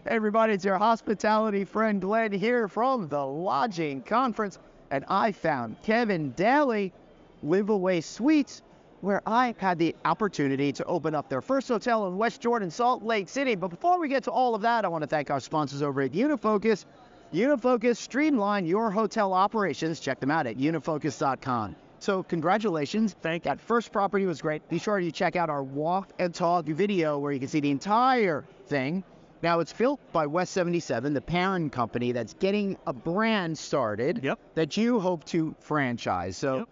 Hey everybody, it's your hospitality friend Glenn here from the Lodging Conference, and I found Kevin Dailey, LivAway Suites, where I had the opportunity to open up their first hotel in West Jordan, Salt Lake City. But before we get to all of that, I want to thank our sponsors over at Unifocus. Unifocus, streamline your hotel operations. Check them out at unifocus.com. So congratulations. That first property was great. Be sure you check out our walk and talk video where you can see the entire thing. Now, it's built by West77, the parent company that's getting a brand started that you hope to franchise. So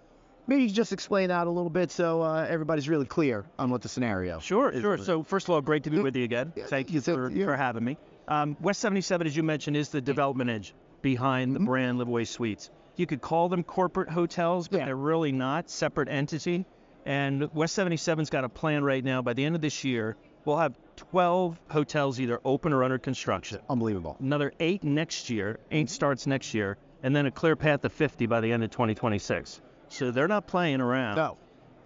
maybe you can just explain that a little bit so everybody's really clear on what the scenario is. Sure. So first of all, great to be with you again. Thank you for having me. West77, as you mentioned, is the development edge behind the brand LivAway Suites. You could call them corporate hotels, but they're really not, separate entity. And West77's got a plan right now. By the end of this year, we'll have 12 hotels either open or under construction. Unbelievable. Another 8 next year. 8 starts next year. And then a clear path to 50 by the end of 2026. So they're not playing around. No.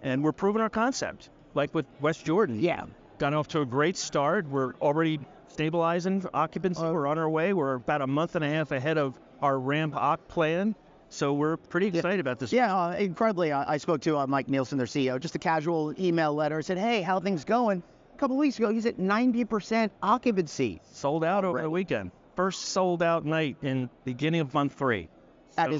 And we're proving our concept, like with West Jordan. Yeah. Got off to a great start. We're already stabilizing occupancy. We're on our way. We're about a month and a half ahead of our ramp OC plan. So we're pretty excited about this. Yeah, incredibly. I spoke to Mike Nielsen, their CEO, just a casual email letter. Said, hey, how are things going? A couple of weeks ago, he's at 90% occupancy. Sold out over the weekend. First sold out night in beginning of month 3. That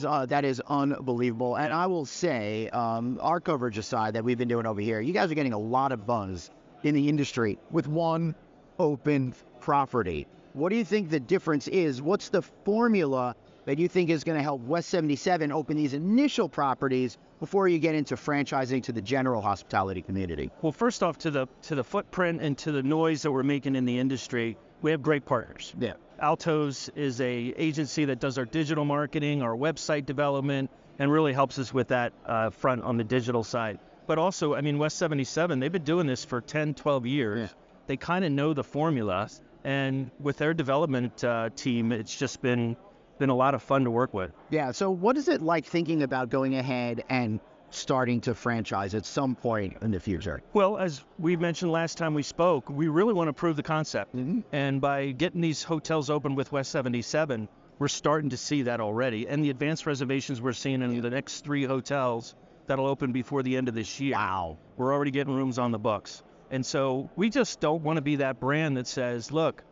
is unbelievable. And I will say, our coverage aside that we've been doing over here, you guys are getting a lot of buzz in the industry with one open property. What do you think the difference is? What's the formula that you think is going to help West77 open these initial properties before you get into franchising to the general hospitality community? Well, first off, to the footprint and to the noise that we're making in the industry, we have great partners. Yeah. Altos is a agency that does our digital marketing, our website development, and really helps us with that front on the digital side. But also, I mean, West77, they've been doing this for 10, 12 years. Yeah. They kind of know the formula. And with their development team, it's just been a lot of fun to work with. Yeah, so what is it like thinking about going ahead and starting to franchise at some point in the future? Well, as we mentioned last time we spoke, we really want to prove the concept. And by getting these hotels open with West77, we're starting to see that already. And the advanced reservations we're seeing in the next 3 hotels that'll open before the end of this year. Wow. We're already getting rooms on the books. And so we just don't want to be that brand that says, look,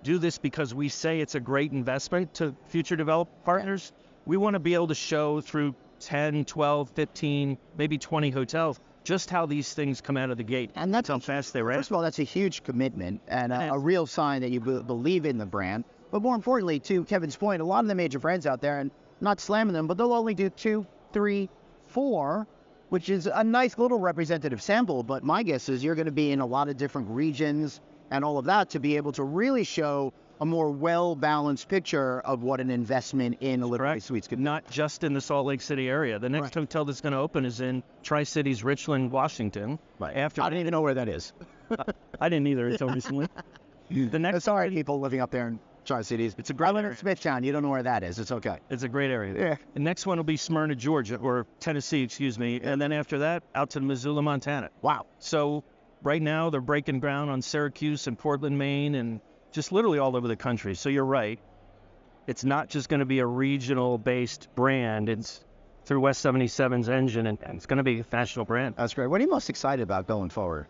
do this because we say it's a great investment to future development partners. We want to be able to show through 10, 12, 15, maybe 20 hotels just how these things come out of the gate. And that's how fast they ramp. First of all, that's a huge commitment and a real sign that you believe in the brand. But more importantly, to Kevin's point, a lot of the major brands out there, and not slamming them, but they'll only do 2, 3, 4, which is a nice little representative sample. But my guess is you're going to be in a lot of different regions and all of that to be able to really show a more well-balanced picture of what an investment in a LivAway Suites could be. Not just in the Salt Lake City area. The next hotel that's going to open is in Tri-Cities, Richland, Washington. Right. I didn't even know where that is. I didn't either until recently. The next Sorry, people living up there in Tri-Cities. It's a great area. In Smithtown. You don't know where that is. It's okay. It's a great area. Yeah. The next one will be Smyrna, Georgia, or Tennessee, excuse me. And then after that, out to Missoula, Montana. Wow. So right now, they're breaking ground on Syracuse and Portland, Maine, and just literally all over the country. So you're right. It's not just going to be a regional-based brand. It's through West77's engine, and it's going to be a national brand. That's great. What are you most excited about going forward?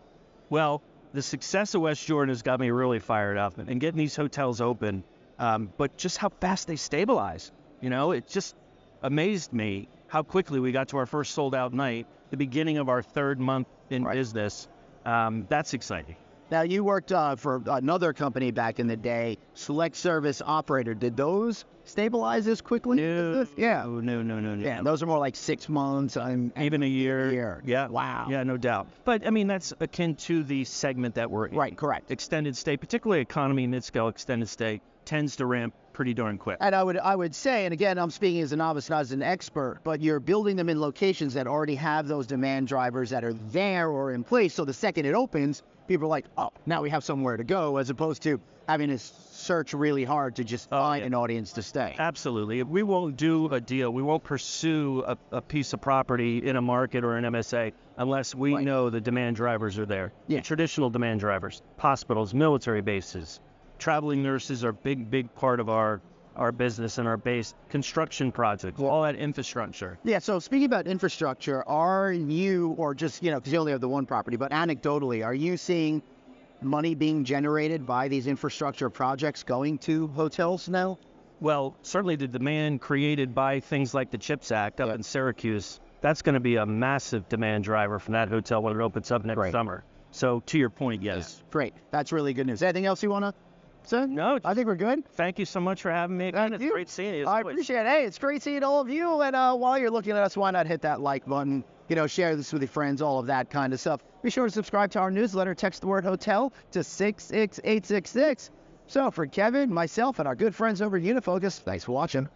Well, the success of West Jordan has got me really fired up, and getting these hotels open, but just how fast they stabilize. You know, it just amazed me how quickly we got to our first sold-out night, the beginning of our 3rd month in business. That's exciting. Now, you worked for another company back in the day, Select Service Operator. Did those stabilize as quickly? No. Yeah. No. Yeah, those are more like 6 months. Even a year. Yeah. Wow. Yeah, no doubt. But, I mean, that's akin to the segment that we're in. Right, correct. Extended stay, particularly economy, mid-scale extended stay, tends to ramp pretty darn quick. And I would say, and again, I'm speaking as a novice, not as an expert, but you're building them in locations that already have those demand drivers that are there or in place. So the second it opens, people are like, oh, now we have somewhere to go, as opposed to having to search really hard to just find an audience to stay. Absolutely. We won't do a deal. We won't pursue a piece of property in a market or an MSA unless we know the demand drivers are there. Yeah. The traditional demand drivers, hospitals, military bases, traveling nurses are a big part of our business and our base. Construction projects, all that infrastructure. Yeah, so speaking about infrastructure, are you, or just, because you only have the one property, but anecdotally, are you seeing money being generated by these infrastructure projects going to hotels now? Well, certainly the demand created by things like the CHIPS Act up in Syracuse, that's going to be a massive demand driver for that hotel when it opens up next summer. So to your point, yes. Yeah. Great. That's really good news. Anything else you want to say? No. I think we're good. Thank you so much for having me. Thank It's you. great seeing you. I appreciate it. Hey, it's great seeing all of you. And while you're looking at us, why not hit that like button? Share this with your friends, all of that kind of stuff. Be sure to subscribe to our newsletter. Text the word hotel to 66866. So for Kevin, myself, and our good friends over at Unifocus, thanks for watching.